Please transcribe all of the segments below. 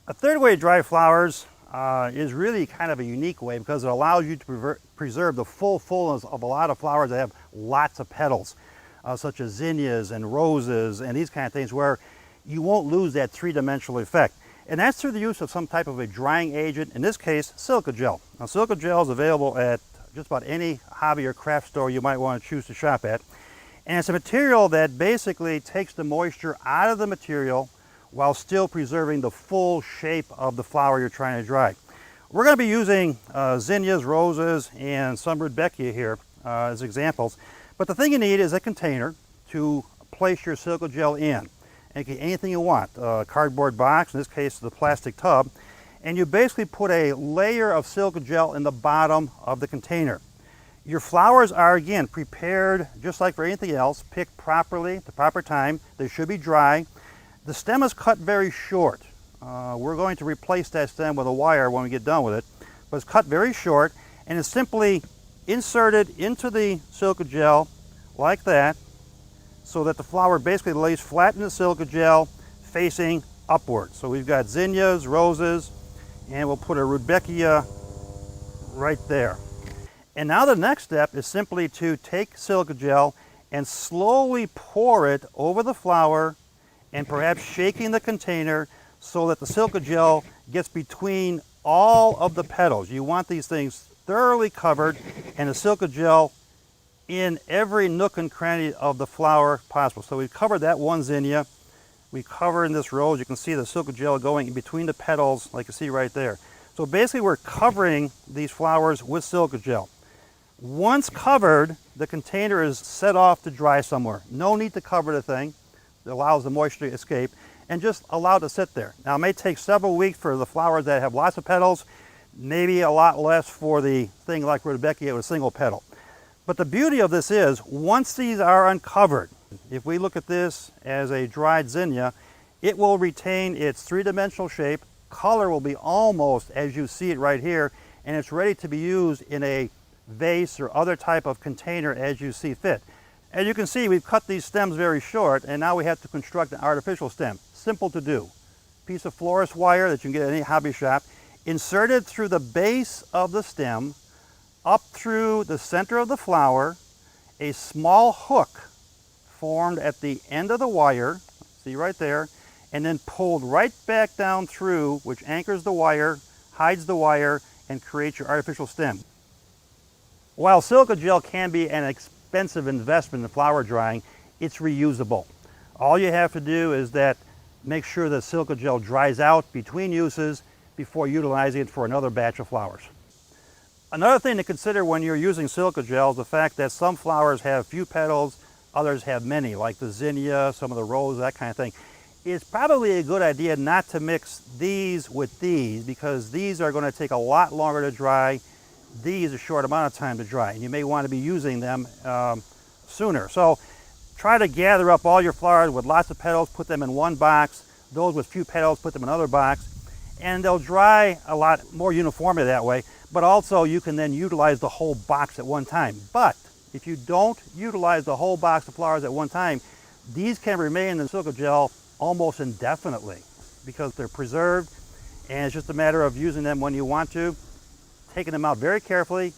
A third way to dry flowers is really kind of a unique way because it allows you to preserve the full fullness of a lot of flowers that have lots of petals, such as zinnias and roses and these kind of things, where you won't lose that three-dimensional effect. And that's through the use of some type of a drying agent, in this case, silicagel. Now, silicagel is available at just about any hobby or craft store you might want to choose to shop at. And it's a material that basically takes the moisture out of the material while still preserving the full shape of the flower you're trying to dry. We're going to be using zinnias, roses, and some rudbeckia here as examples. But the thing you need is a container to place your silicagel in. And anything you want, a cardboard box, in this case the plastic tub, and you basically put a layer of silicagel in the bottom of the container. Your flowers are, again, prepared just like for anything else, picked properly at the proper time. They should be dry. The stem is cut very short. We're going to replace that stem with a wire when we get done with it, but it's cut very short and it's simply inserted into the silicagel like that, so that the flower basically lays flat in the silicagel facing upward. So we've got zinnias, roses, and we'll put a rudbeckia right there. And now the next step is simply to take silicagel and slowly pour it over the flower, and perhaps shaking the container so that the silicagel gets between all of the petals. You want these things thoroughly covered and the silicagel in every nook and cranny of the flower possible. So we've covered that one zinnia. We cover in this rose. You can see the silicagel going in between the petals, like you see right there. So basically we're covering these flowers with silicagel. Once covered, the container is set off to dry somewhere. No need to cover the thing. It allows the moisture to escape, and just allow it to sit there. Now, it may take several weeks for the flowers that have lots of petals, maybe a lot less for the thing like rudbeckia with a single petal. But the beauty of this is, once these are uncovered, if we look at this as a dried zinnia, it will retain its three-dimensional shape. Color will be almost as you see it right here, and it's ready to be used in a vase or other type of container as you see fit. As you can see, we've cut these stems very short, and now we have to construct an artificial stem. Simple to do. Piece of florist wire that you can get at any hobby shop, inserted through the base of the stem, up through the center of the flower, a small hook formed at the end of the wire, see right there, and then pulled right back down through, which anchors the wire, hides the wire, and creates your artificial stem. While silicagel can be an expensive investment in flower drying, it's reusable. All you have to do is make sure that silicagel dries out between uses before utilizing it for another batch of flowers. Another thing to consider when you're using silicagel is the fact that some flowers have few petals, others have many, like the zinnia, some of the roses, that kind of thing. It's probably a good idea not to mix these with these, because these are going to take a lot longer to dry. These a short amount of time to dry, and you may want to be using them sooner. So try to gather up all your flowers with lots of petals, put them in one box. Those with few petals, put them in another box, and they'll dry a lot more uniformly that way. But also you can then utilize the whole box at one time. But if you don't utilize the whole box of flowers at one time, these can remain in the silicagel almost indefinitely because they're preserved, and it's just a matter of using them when you want to, taking them out very carefully,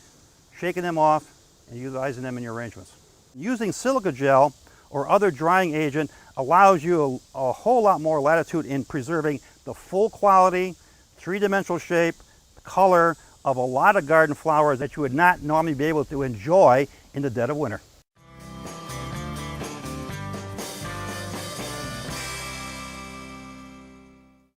shaking them off, and utilizing them in your arrangements. Using silicagel or other drying agent allows you a whole lot more latitude in preserving the full quality, three-dimensional shape, color of a lot of garden flowers that you would not normally be able to enjoy in the dead of winter.